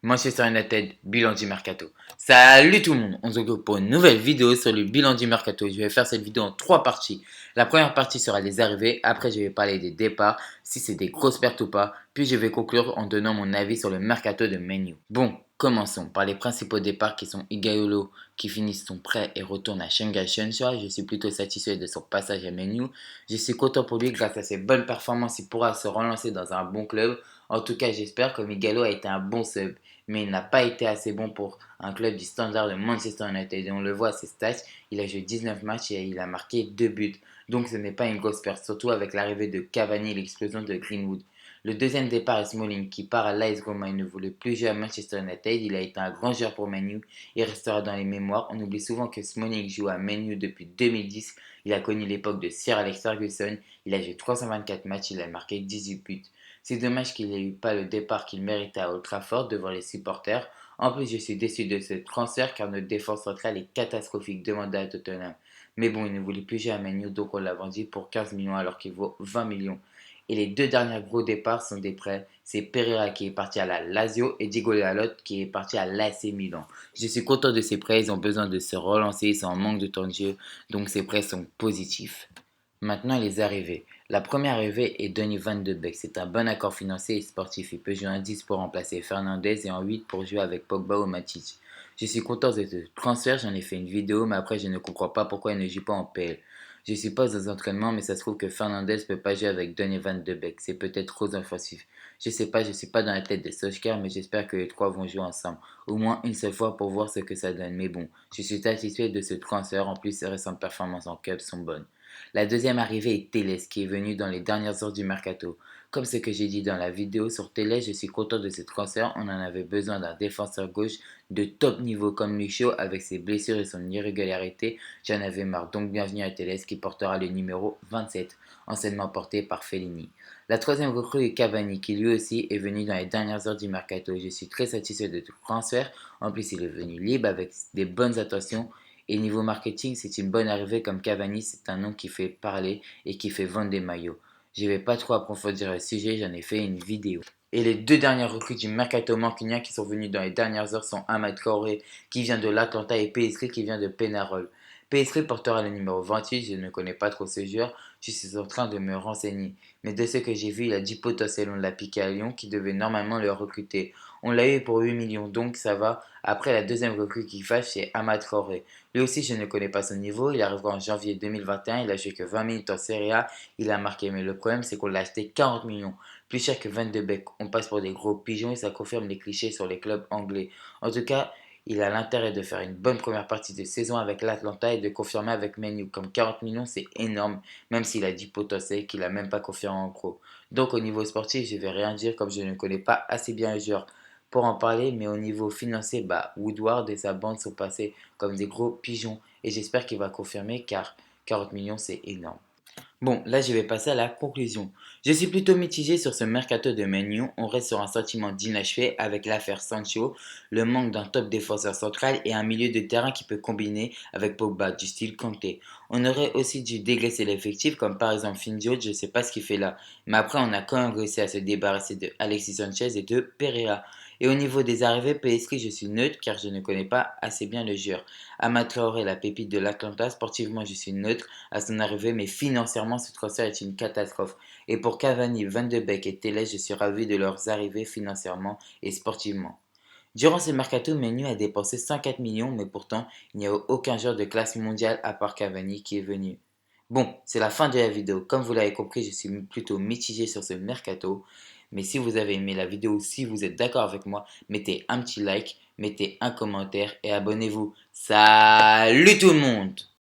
Manchester United, bilan du mercato. Salut tout le monde, on se retrouve pour une nouvelle vidéo sur le bilan du mercato. Je vais faire cette vidéo en 3 parties. La première partie sera les arrivées, après je vais parler des départs, si c'est des grosses pertes ou pas, puis je vais conclure en donnant mon avis sur le mercato de Man U. Bon, commençons par les principaux départs qui sont Igaiolo qui finit son prêt et retourne à Shanghai Shenhua. Je suis plutôt satisfait de son passage à Man U. Je suis content pour lui, grâce à ses bonnes performances, il pourra se relancer dans un bon club. En tout cas, j'espère, comme Igalo a été un bon sub, mais il n'a pas été assez bon pour un club du standard de Manchester United. Et on le voit à ses stats, il a joué 19 matchs et il a marqué 2 buts. Donc ce n'est pas une grosse perte, surtout avec l'arrivée de Cavani et l'explosion de Greenwood. Le deuxième départ est Smalling qui part à l'AS Roma. Il ne voulait plus jouer à Manchester United. Il a été un grand joueur pour Man U. Il restera dans les mémoires. On oublie souvent que Smalling joue à Man U depuis 2010. Il a connu l'époque de Sir Alex Ferguson. Il a joué 324 matchs. Il a marqué 18 buts. C'est dommage qu'il n'ait eu pas le départ qu'il méritait à Old Trafford devant les supporters. En plus, je suis déçu de ce transfert car notre défense centrale est catastrophique, demanda à Tottenham. Mais bon, il ne voulait plus jouer à Man U, donc on l'a vendu pour 15 millions alors qu'il vaut 20 millions. Et les deux derniers gros départs sont des prêts. C'est Pereira qui est parti à la Lazio et Diego Dalot qui est parti à l'AC Milan. Je suis content de ces prêts, ils ont besoin de se relancer, ils sont en manque de temps de jeu, donc ces prêts sont positifs. Maintenant, les arrivées. La première arrivée est Donny van de Beek. C'est un bon accord financier et sportif. Il peut jouer en 10 pour remplacer Fernandez et en 8 pour jouer avec Pogba ou Matic. Je suis content de ce transfert, j'en ai fait une vidéo, mais après je ne comprends pas pourquoi il ne joue pas en PL. Je suis pas aux entraînements, mais ça se trouve que Fernandez peut pas jouer avec Donny van de Beek. C'est peut-être trop offensif. Je sais pas, je suis pas dans la tête de Solskjaer, mais j'espère que les trois vont jouer ensemble. Au moins une seule fois pour voir ce que ça donne. Mais bon, je suis satisfait de ce transfert. En plus, ses récentes performances en Cup sont bonnes. La deuxième arrivée est Telles qui est venu dans les dernières heures du mercato. Comme ce que j'ai dit dans la vidéo sur Telles, je suis content de ce transfert. On en avait besoin d'un défenseur gauche de top niveau comme Lucio avec ses blessures et son irrégularité. J'en avais marre. Donc bienvenue à Telles qui portera le numéro 27, anciennement porté par Fellini. La troisième recrue est Cavani qui lui aussi est venu dans les dernières heures du mercato. Je suis très satisfait de ce transfert. En plus, il est venu libre avec des bonnes attentions. Et niveau marketing, c'est une bonne arrivée comme Cavani, c'est un nom qui fait parler et qui fait vendre des maillots. Je vais pas trop approfondir le sujet, j'en ai fait une vidéo. Et les deux dernières recrues du mercato mancunien qui sont venues dans les dernières heures sont Amad Traoré qui vient de l'Atlanta et Pellistri qui vient de Penarol. Pellistri portera le numéro 28, je ne connais pas trop ce joueur, je suis en train de me renseigner. Mais de ce que j'ai vu, il a 10 potentiels, on l'a piqué à Lyon qui devait normalement le recruter. On l'a eu pour 8 millions, donc ça va. Après, la deuxième recrue qui fâche, c'est Amad Traoré. Lui aussi, je ne connais pas son niveau. Il arrivera en janvier 2021. Il a joué que 20 minutes en Serie A. Il a marqué. Mais le problème, c'est qu'on l'a acheté 40 millions. Plus cher que Van de Beek. On passe pour des gros pigeons et ça confirme les clichés sur les clubs anglais. En tout cas, il a l'intérêt de faire une bonne première partie de saison avec l'Atlanta et de confirmer avec Man U. Comme 40 millions, c'est énorme. Même s'il a dit potentiel qu'il n'a même pas confirmé en pro. Donc, au niveau sportif, je ne vais rien dire comme je ne connais pas assez bien le joueur pour en parler, mais au niveau financier, Woodward et sa bande sont passés comme des gros pigeons et j'espère qu'il va confirmer car 40 millions c'est énorme. Bon, là je vais passer à la conclusion. Je suis plutôt mitigé sur ce mercato de Man U. On reste sur un sentiment d'inachevé avec l'affaire Sancho, le manque d'un top défenseur central et un milieu de terrain qui peut combiner avec Pogba du style Kanté. On aurait aussi dû dégraisser l'effectif comme par exemple Finjo, je ne sais pas ce qu'il fait là. Mais après on a quand même réussi à se débarrasser de Alexis Sanchez et de Pereira. Et au niveau des arrivées PSG, je suis neutre car je ne connais pas assez bien le joueur. Amad Traoré, la pépite de l'Atlanta, sportivement je suis neutre à son arrivée, mais financièrement ce transfert est une catastrophe. Et pour Cavani, Van de Beek et Telles, je suis ravi de leurs arrivées financièrement et sportivement. Durant ce mercato, Menu a dépensé 104 millions, mais pourtant, il n'y a aucun joueur de classe mondiale à part Cavani qui est venu. Bon, c'est la fin de la vidéo. Comme vous l'avez compris, je suis plutôt mitigé sur ce mercato. Mais si vous avez aimé la vidéo, si vous êtes d'accord avec moi, mettez un petit like, mettez un commentaire et abonnez-vous. Salut tout le monde!